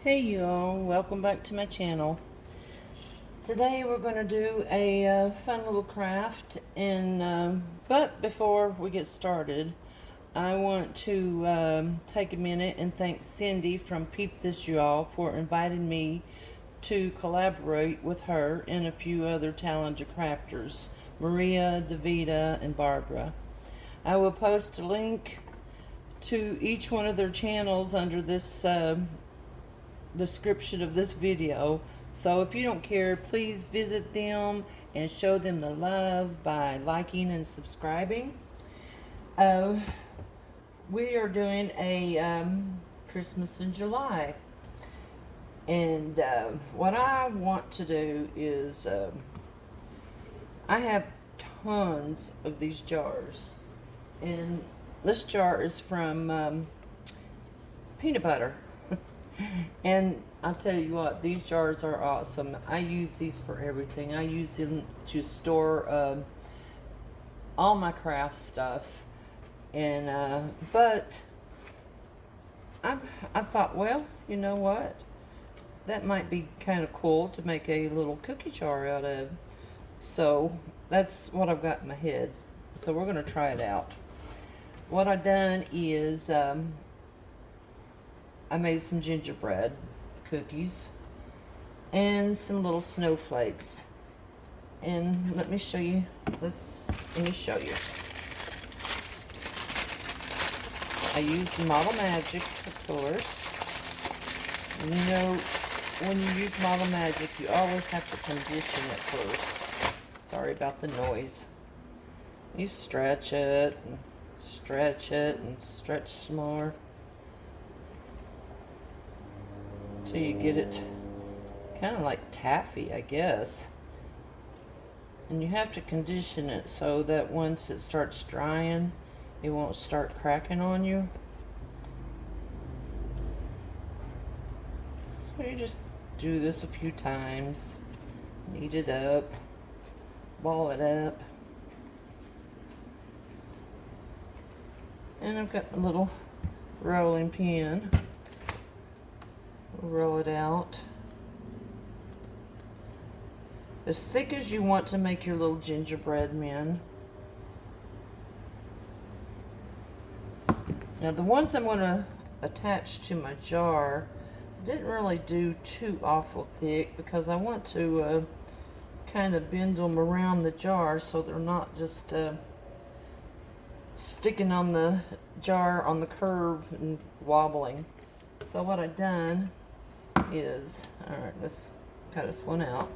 Hey y'all, welcome back to my channel. Today we're going to do a fun little craft, and but before we get started, I want to take a minute and thank Cindy from Peep y'all for inviting me to collaborate with her and a few other talented crafters, Maria, Davida, and Barbara. I will post a link to each one of their channels under this description of this video. So if you don't care, please visit them and show them the love by liking and subscribing. We are doing a Christmas in July, and what I want to do is I have tons of these jars, and this jar is from peanut butter. And I'll tell you what, these jars are awesome. I use these for everything. I use them to store all my craft stuff. And but I thought, well, you know what? That might be kind of cool to make a little cookie jar out of. So that's what I've got in my head. So we're going to try it out. What I've done is I made some gingerbread cookies and some little snowflakes. And let me show you. Let me show you. I used Model Magic, of course. You know, when you use Model Magic, you always have to condition it first. Sorry about the noise. You stretch it and stretch it and stretch some more, till you get it kind of like taffy, I guess. And you have to condition it so that once it starts drying, it won't start cracking on you. So you just do this a few times, knead it up, ball it up. And I've got a little rolling pin. Roll it out as thick as you want to make your little gingerbread men. Now the ones I'm going to attach to my jar, I didn't really do too awful thick because I want to kind of bend them around the jar so they're not just sticking on the jar on the curve and wobbling. So what I've done is, alright, let's cut this one out.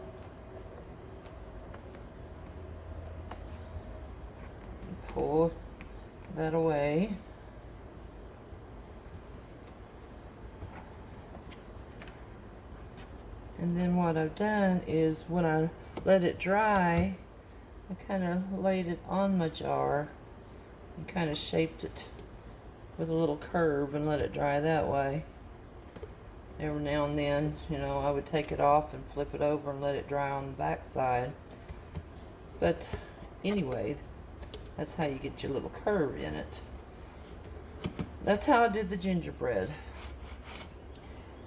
Pull that away. And then what I've done is when I let it dry, I kind of laid it on my jar and kind of shaped it with a little curve and let it dry that way. Every now and then, you know, I would take it off and flip it over and let it dry on the back side. But anyway, that's how you get your little curve in it. That's how I did the gingerbread.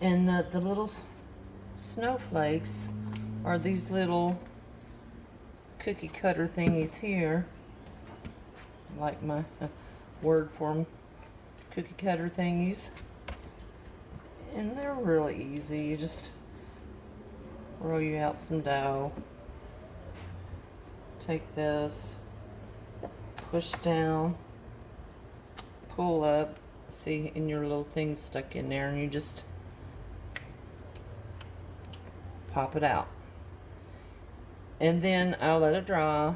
And the little snowflakes are these little cookie cutter thingies here. Like my word form cookie cutter thingies. And they're really easy. You just roll you out some dough. Take this, push down, pull up. See, and your little thing's stuck in there, and you just pop it out. And then I'll let it dry.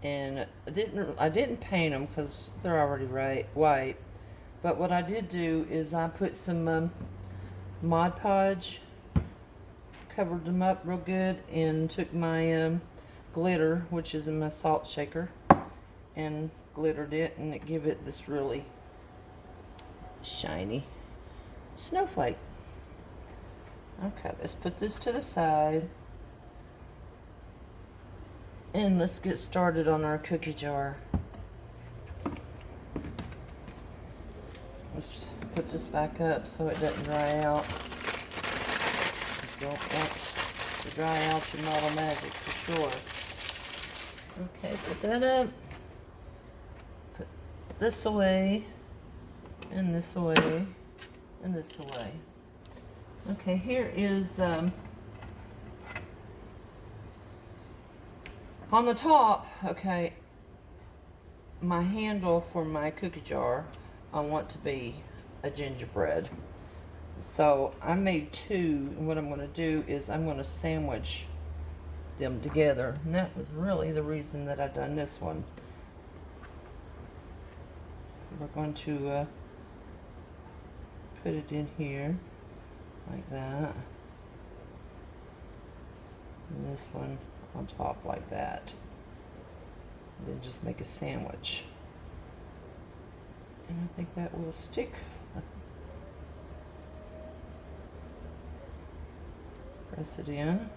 And I didn't paint them because they're already white. But what I did do is I put some Mod Podge, covered them up real good, and took my glitter, which is in my salt shaker, and glittered it, and it gave it this really shiny snowflake. Okay, let's put this to the side, and let's get started on our cookie jar. Let's put this back up so it doesn't dry out. Don't want to dry out your model magic for sure. Okay, put that up. Put this away, and this away, and this away. Okay, here is, on the top, okay, my handle for my cookie jar, I want to be a gingerbread. So I made two, and what I'm going to do is I'm going to sandwich them together. And that was really the reason that I done this one. So we're going to put it in here like that. And this one on top like that. And then just make a sandwich. And I think that will stick. Press it in.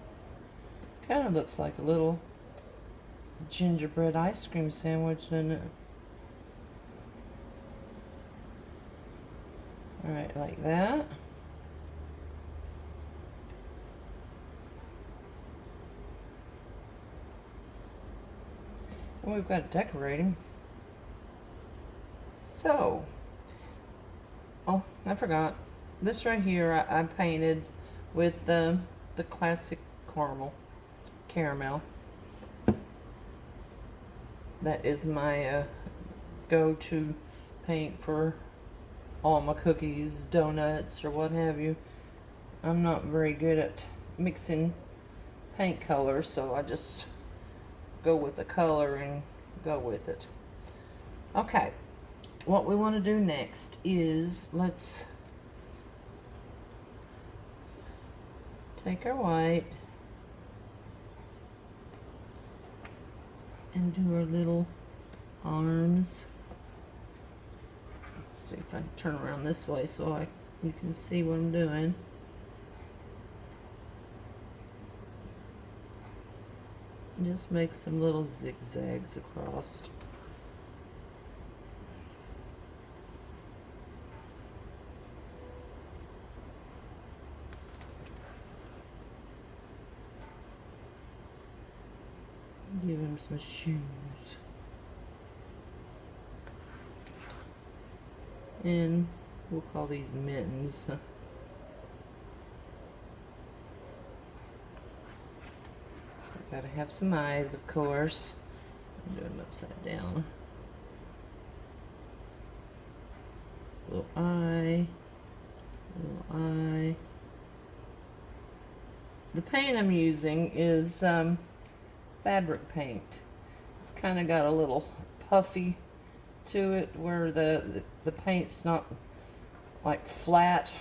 Kind of looks like a little gingerbread ice cream sandwich, doesn't it? Alright, like that. And we've got decorating. So, oh, I forgot. This right here I painted with the classic caramel. That is my go-to paint for all my cookies, donuts, or what have you. I'm not very good at mixing paint colors, so I just go with the color and go with it. Okay, what we want to do next is let's take our white and do our little arms. Let's see if I can turn around this way so you can see what I'm doing. Just make some little zigzags across. Give him some shoes. And we'll call these mittens. Gotta have some eyes, of course. I'm doing them upside down. Little eye. Little eye. The paint I'm using is fabric paint. It's kind of got a little puffy to it where the paint's not like flat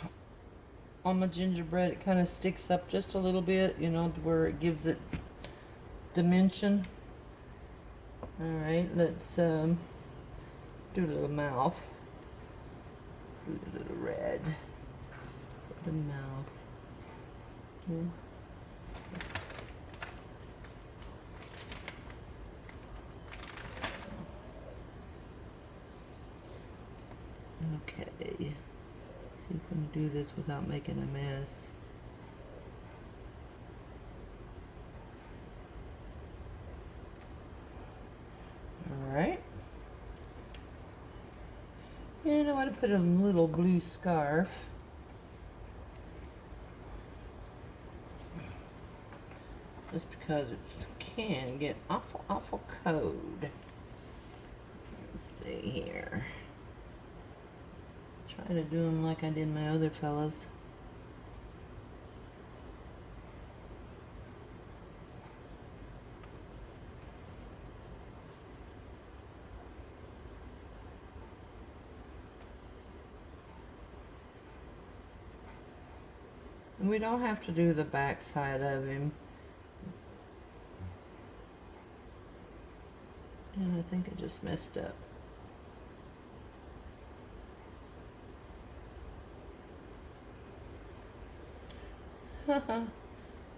on my gingerbread. It kind of sticks up just a little bit, you know, to where it gives it dimension. Alright, let's do a little mouth. Do a little red. Put the mouth. Okay, let's see if we can do this without making a mess. Alright. And I want to put a little blue scarf. Just because it can get awful cold. Let's see here. Try to do them like I did my other fellas. And we don't have to do the back side of him. And I think I just messed up.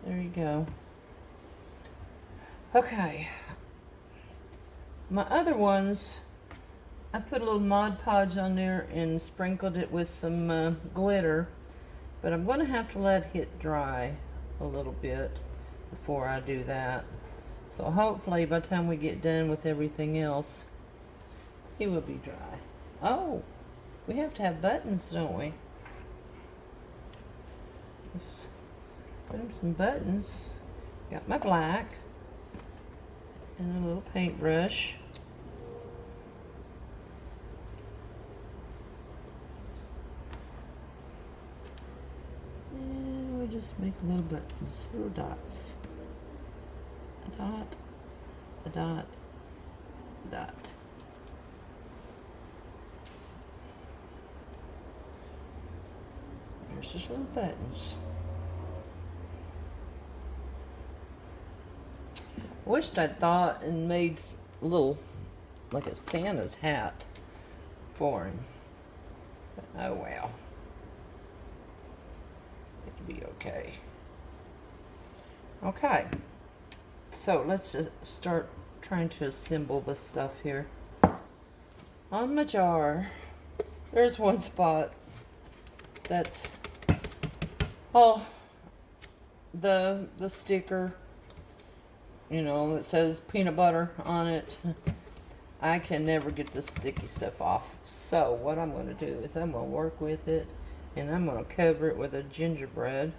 There you go. Okay. My other ones, I put a little Mod Podge on there and sprinkled it with some glitter. But I'm going to have to let it dry a little bit before I do that. So hopefully by the time we get done with everything else, he will be dry. Oh, we have to have buttons, don't we? Let's put him some buttons. Got my black and a little paintbrush. And we just make little buttons, little dots. A dot, a dot, a dot. There's just little buttons. Wished I'd thought and made a little, like a Santa's hat for him. But oh well. It'll be okay. Okay. So let's start trying to assemble this stuff here. On my jar, there's one spot that's, oh, the sticker, you know, it says peanut butter on it. I can never get the sticky stuff off. So what I'm going to do is I'm going to work with it, and I'm going to cover it with a gingerbread.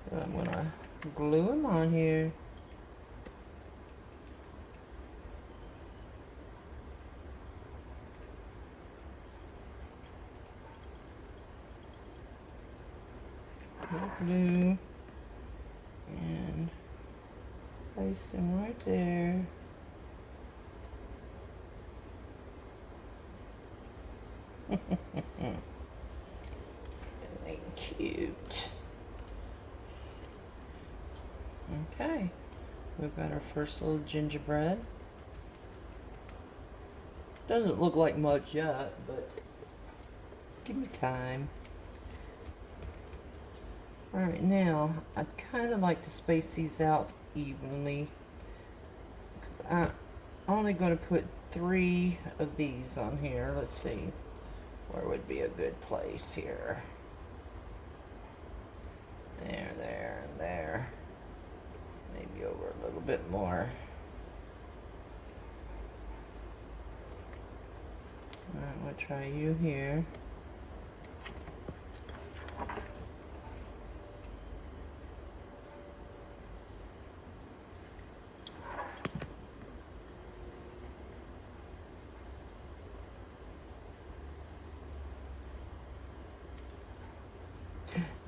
I'm going to glue them on here. Glue and place them right there. Really cute. Okay, we've got our first little gingerbread. Doesn't look like much yet, but give me time. Alright, now I'd kind of like to space these out evenly, because I'm only going to put 3 of these on here. Let's see, where would be a good place here? There, there, and there. Maybe over a little bit more. Alright, we'll try you here.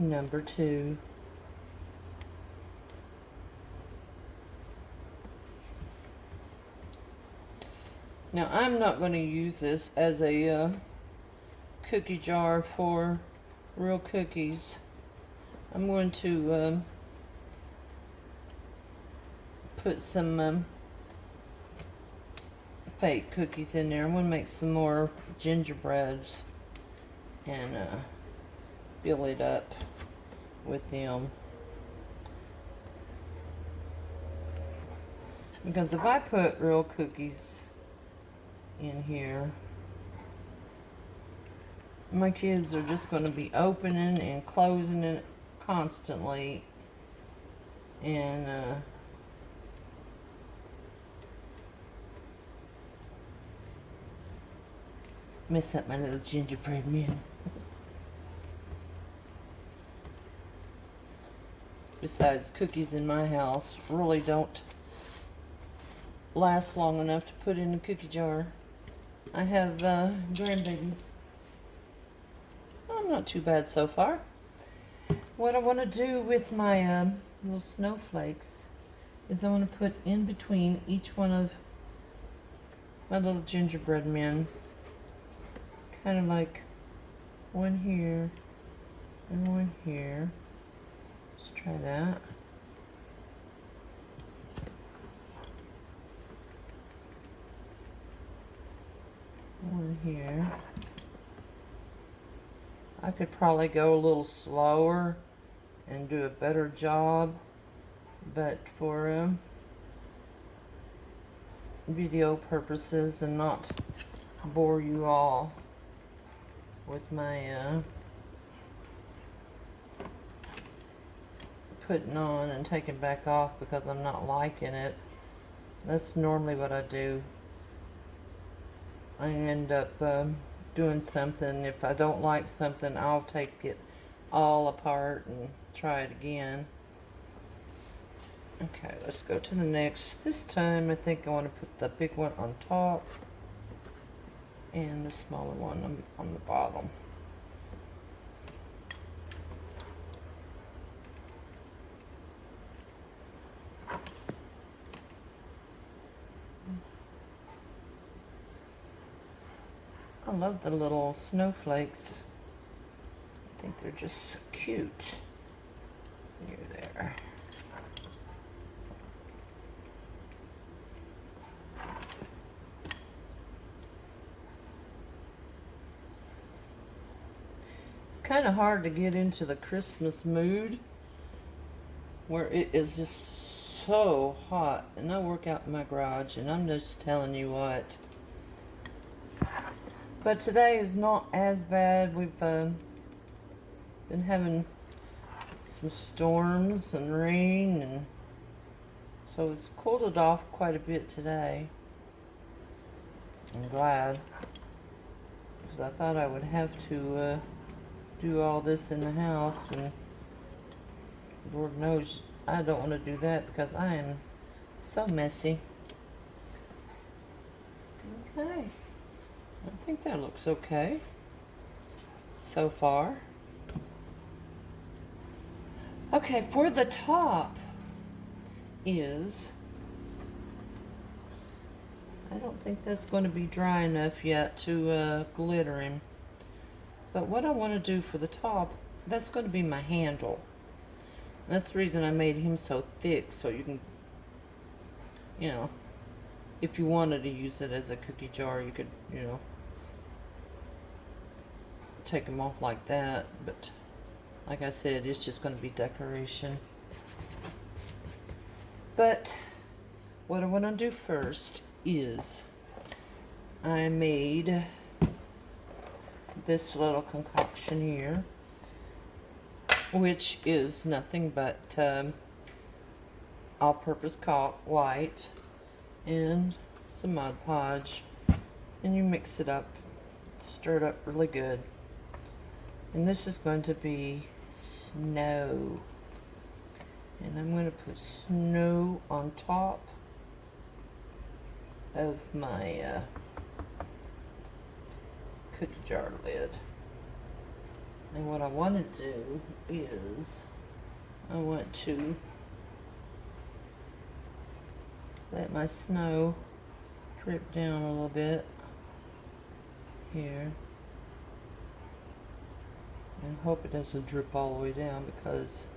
Number 2. Now I'm not going to use this as a cookie jar for real cookies. I'm going to put some fake cookies in there. I'm going to make some more gingerbreads and fill it up with them. Because if I put real cookies in here, my kids are just going to be opening and closing it constantly, and mess up my little gingerbread man. Besides, cookies in my house really don't last long enough to put in a cookie jar. I have grandbabies. Oh, not too bad so far. What I want to do with my little snowflakes is I want to put in between each one of my little gingerbread men, kind of like one here and one here. Let's try that. One here. I could probably go a little slower and do a better job, but for video purposes and not bore you all with my putting on and taking back off because I'm not liking it. That's normally what I do. I end up doing something. If I don't like something, I'll take it all apart and try it again. Okay, let's go to the next. This time I think I want to put the big one on top and the smaller one on the bottom. I love the little snowflakes. I think they're just so cute. Here, there. It's kind of hard to get into the Christmas mood where it is just so hot. And I work out in my garage, and I'm just telling you what. But today is not as bad. We've been having some storms and rain, and so it's cooled it off quite a bit today. I'm glad, because I thought I would have to do all this in the house, and Lord knows I don't want to do that because I am so messy. Okay. I think that looks okay so far. Okay, for the top is, I don't think that's going to be dry enough yet to glitter him. But what I want to do for the top, that's going to be my handle. That's the reason I made him so thick, so you can, you know, if you wanted to use it as a cookie jar, you could, you know, take them off like that. But like I said, it's just going to be decoration. But what I want to do first is I made this little concoction here, which is nothing but all-purpose caulk, white, and some Mod Podge, and you mix it up, stir it up really good. And this is going to be snow, and I'm going to put snow on top of my cookie jar lid. And what I want to do is I want to let my snow drip down a little bit here, and hope it doesn't drip all the way down, because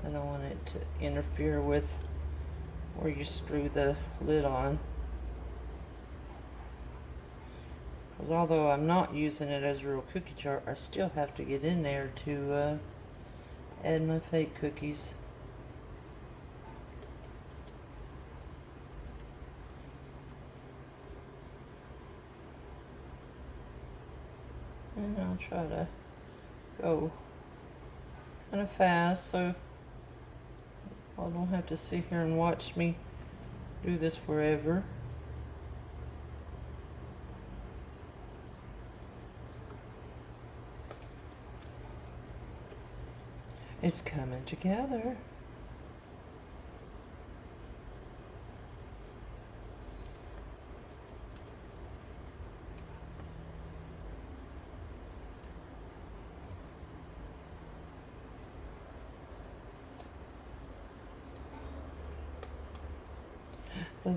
I don't want it to interfere with where you screw the lid on. Because although I'm not using it as a real cookie jar, I still have to get in there to add my fake cookies. And I'll try to go kind of fast so I don't have to sit here and watch me do this forever. It's coming together.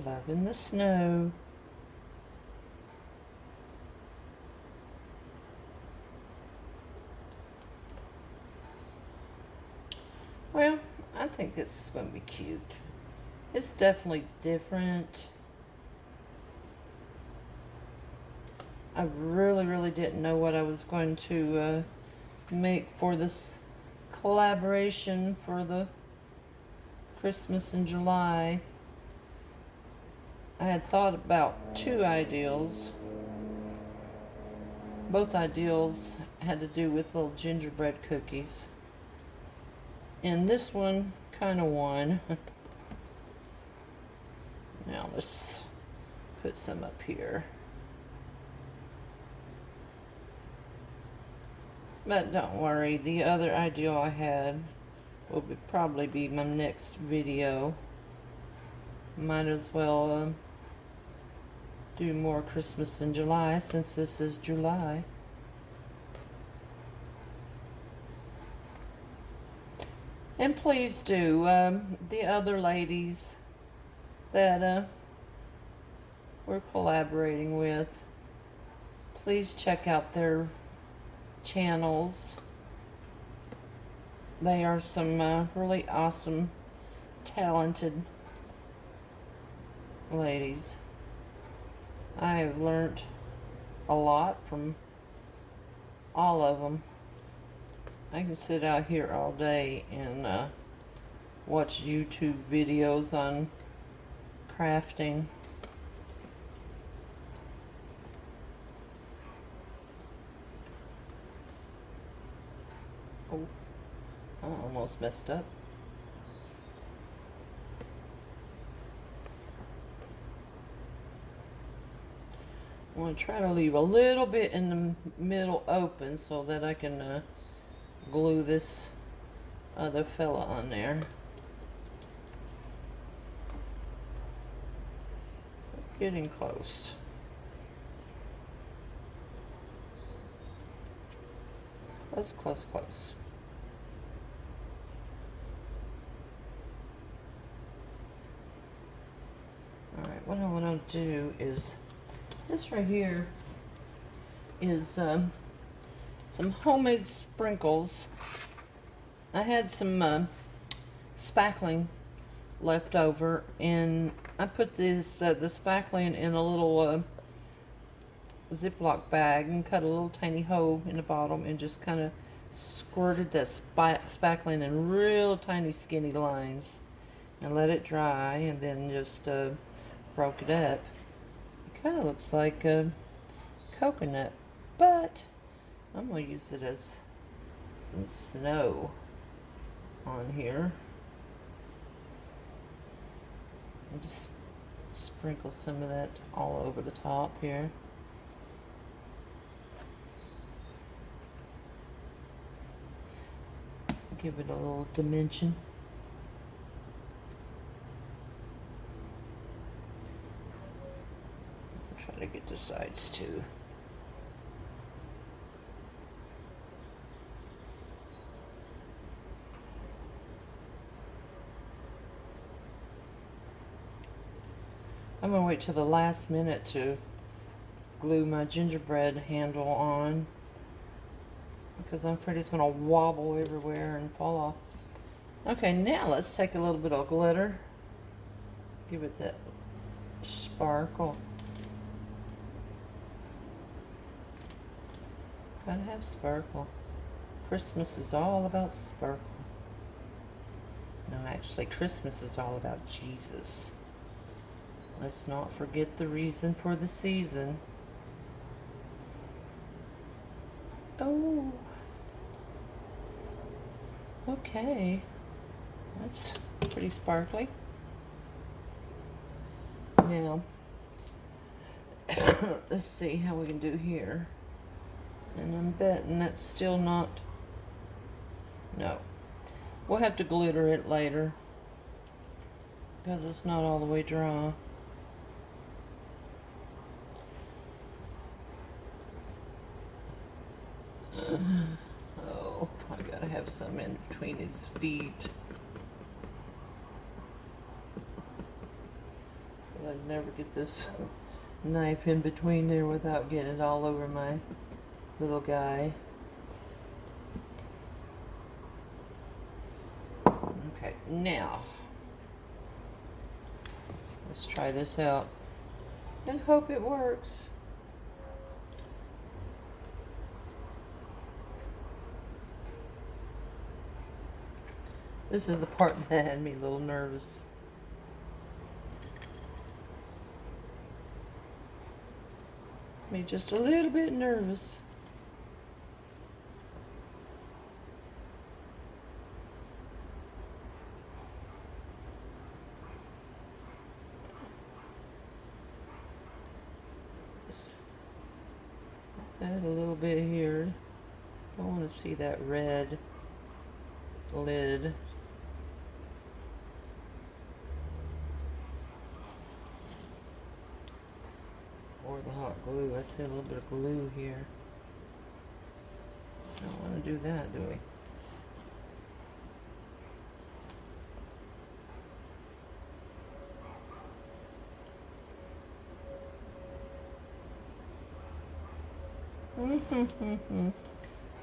Loving the snow. Well, I think this is going to be cute. It's definitely different. I really didn't know what I was going to make for this collaboration for the Christmas in July. I had thought about two ideals. Both ideals had to do with little gingerbread cookies. And this one kind of won. Now let's put some up here. But don't worry, the other ideal I had will probably be my next video. Might as well do more Christmas in July since this is July. And please do, the other ladies that we're collaborating with, please check out their channels. They are some really awesome, talented ladies. I have learned a lot from all of them. I can sit out here all day and watch YouTube videos on crafting. Oh, I almost messed up. I'm going to try to leave a little bit in the middle open so that I can glue this other fella on there. Getting close. Close, close, close. Alright, what I want to do is, this right here is some homemade sprinkles. I had some spackling left over, and I put this the spackling in a little Ziploc bag and cut a little tiny hole in the bottom and just kind of squirted that spackling in real tiny skinny lines and let it dry, and then just broke it up. It kind of looks like coconut, but I'm going to use it as some snow on here. And just sprinkle some of that all over the top here. Give it a little dimension. Try to get the sides too. I'm going to wait till the last minute to glue my gingerbread handle on, because I'm afraid it's going to wobble everywhere and fall off. Okay, now let's take a little bit of glitter. Give it that sparkle. Gotta have sparkle. Christmas is all about sparkle. No, actually, Christmas is all about Jesus. Let's not forget the reason for the season. Oh. Okay. That's pretty sparkly. Now, let's see how we can do here. And I'm betting that's still not... No. We'll have to glitter it later, because it's not all the way dry. Oh, I gotta have some in between his feet. I'd never get this knife in between there without getting it all over my little guy. Okay, now let's try this out and hope it works. This is the part that had me a little nervous. Me just a little bit nervous. Add a little bit here. I want to see that red lid. Or the hot glue. I see a little bit of glue here. Don't want to do that, do we?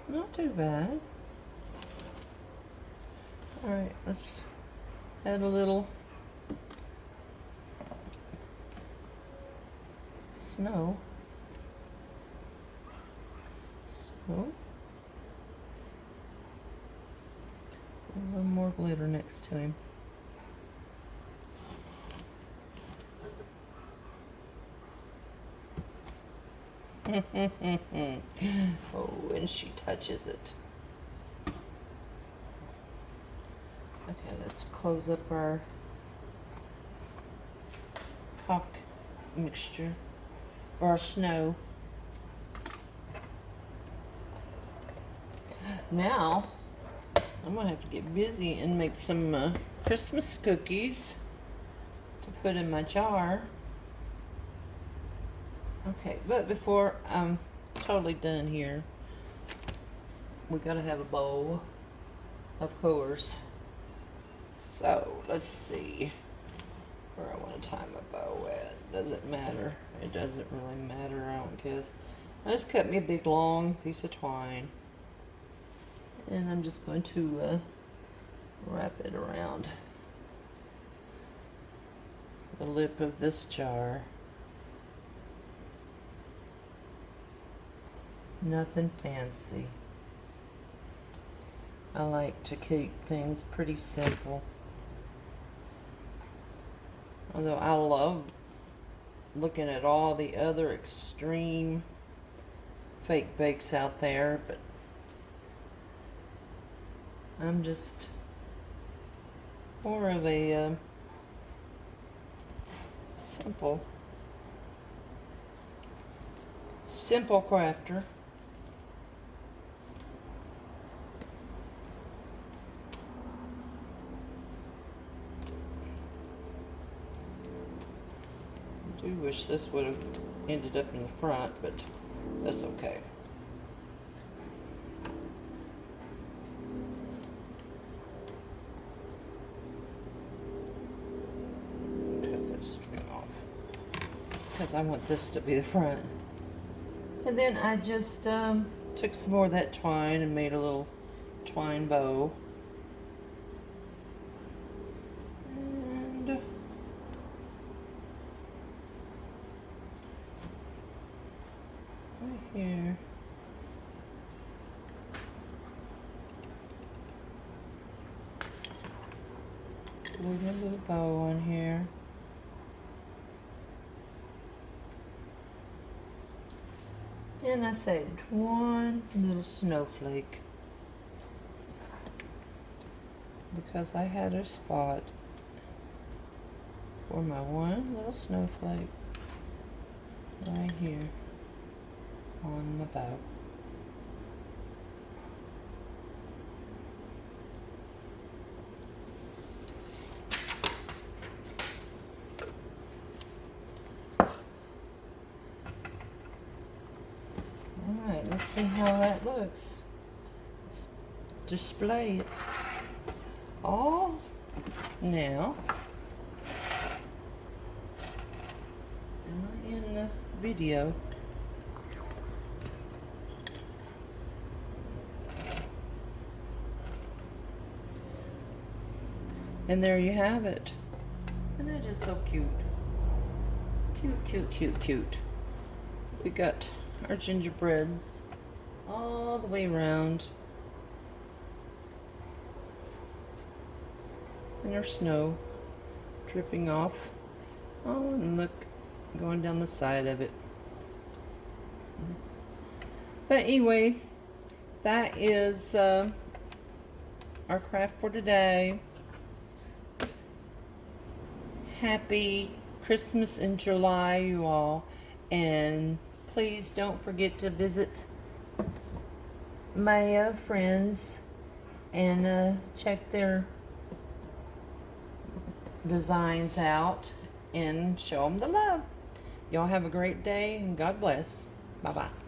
Not too bad. Alright, let's add a little snow. A little more glitter next to him. Oh, and she touches it. Okay, let's close up our caulk mixture, or our snow. Now, I'm gonna have to get busy and make some Christmas cookies to put in my jar. Okay, but before I'm totally done here, we gotta have a bowl, of course. So, let's see where I want to tie my bow at. Doesn't matter. It doesn't really matter. I don't care. I just cut me a big long piece of twine. And I'm just going to wrap it around the lip of this jar. Nothing fancy. I like to keep things pretty simple. Although I love looking at all the other extreme fake bakes out there, but I'm just more of a simple crafter. I do wish this would have ended up in the front, but that's okay. Cut that string off because I want this to be the front. And then I just took some more of that twine and made a little twine bow. Here. Put a little bow on here. And I saved one little snowflake because I had a spot for my one little snowflake right here on my bow. Alright, let's see how that looks. Let's display it all now. Am I in the video? And there you have it. And that is so cute. Cute, cute, cute, cute. We got our gingerbreads all the way around. And our snow dripping off. Oh, and look, going down the side of it. But anyway, that is our craft for today. Happy Christmas in July, you all, and please don't forget to visit my friends and check their designs out and show them the love. Y'all have a great day and God bless. Bye-bye.